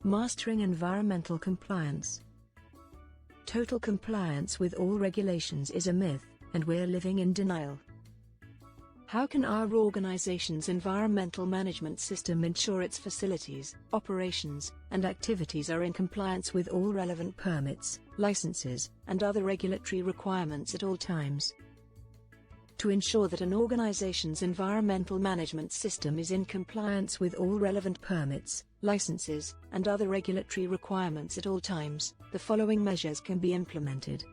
Mastering environmental compliance. Total compliance with all regulations is a myth, and we're living in denial. How can our organization's environmental management system ensure its facilities, operations, and activities are in compliance with all relevant permits, licenses, and other regulatory requirements at all times? To ensure that an organization's environmental management system is in compliance with all relevant permits, licenses, and other regulatory requirements at all times, the following measures can be implemented.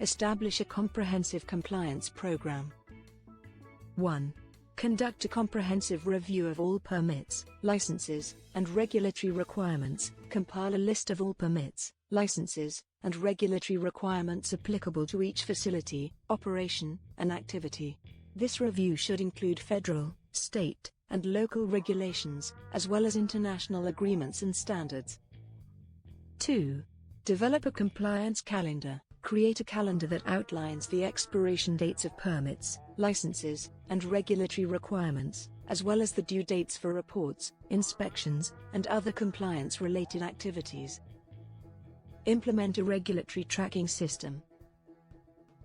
Establish a comprehensive compliance program. 1. Conduct a comprehensive review of all permits, licenses, and regulatory requirements. Compile a list of all permits, licenses, and regulatory requirements applicable to each facility, operation, and activity. This review should include federal, state, and local regulations, as well as international agreements and standards. 2. Develop a compliance calendar. Create a calendar that outlines the expiration dates of permits, licenses, and regulatory requirements, as well as the due dates for reports, inspections, and other compliance-related activities. Implement a regulatory tracking system.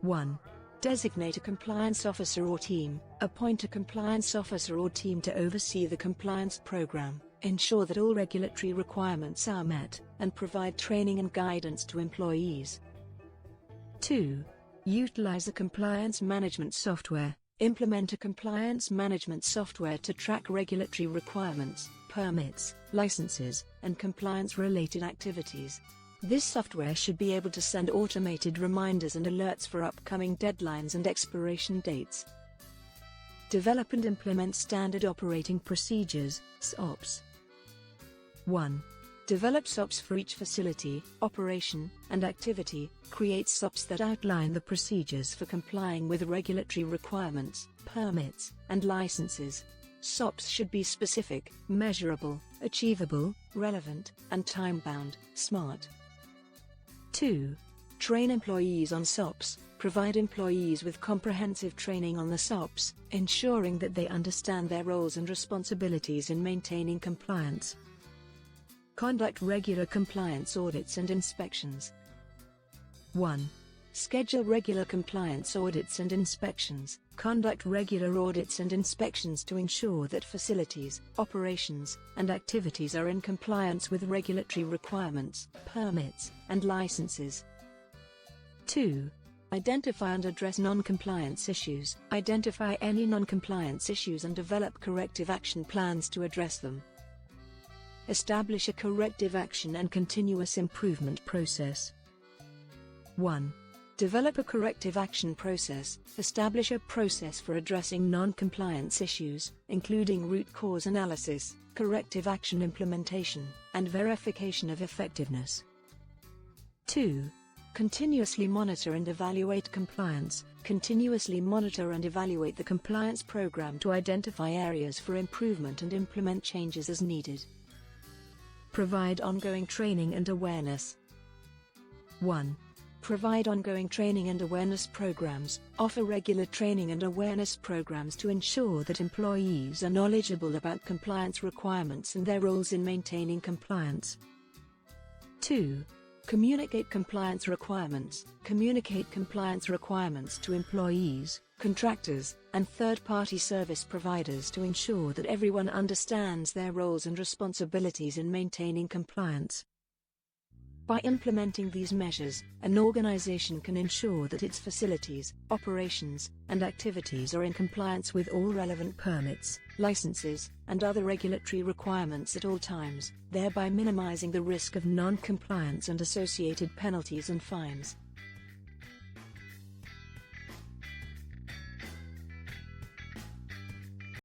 1. Designate a compliance officer or team. Appoint a compliance officer or team to oversee the compliance program, ensure that all regulatory requirements are met, and provide training and guidance to employees. 2. Utilize a compliance management software. Implement a compliance management software to track regulatory requirements, permits, licenses, and compliance-related activities. This software should be able to send automated reminders and alerts for upcoming deadlines and expiration dates. Develop and implement standard operating procedures, SOPs. 1. Develop SOPs for each facility, operation, and activity. Create SOPs that outline the procedures for complying with regulatory requirements, permits, and licenses. SOPs should be specific, measurable, achievable, relevant, and time-bound, SMART. 2. Train employees on SOPs. Provide employees with comprehensive training on the SOPs, ensuring that they understand their roles and responsibilities in maintaining compliance. Conduct regular compliance audits and inspections. 1. Schedule regular compliance audits and inspections. Conduct regular audits and inspections to ensure that facilities, operations, and activities are in compliance with regulatory requirements, permits, and licenses. 2. Identify and address non-compliance issues. Identify any non-compliance issues and develop corrective action plans to address them. Establish a corrective action and continuous improvement process. 1. Develop a corrective action process. Establish a process for addressing non-compliance issues, including root cause analysis, corrective action implementation, and verification of effectiveness. 2. Continuously monitor and evaluate compliance. Continuously monitor and evaluate the compliance program to identify areas for improvement and implement changes as needed. Provide ongoing training and awareness. 1. Provide ongoing training and awareness programs. Offer regular training and awareness programs to ensure that employees are knowledgeable about compliance requirements and their roles in maintaining compliance. 2. Communicate compliance requirements. Communicate compliance requirements to employees, contractors, and third-party service providers to ensure that everyone understands their roles and responsibilities in maintaining compliance. By implementing these measures, an organization can ensure that its facilities, operations, and activities are in compliance with all relevant permits, licenses, and other regulatory requirements at all times, thereby minimizing the risk of non-compliance and associated penalties and fines.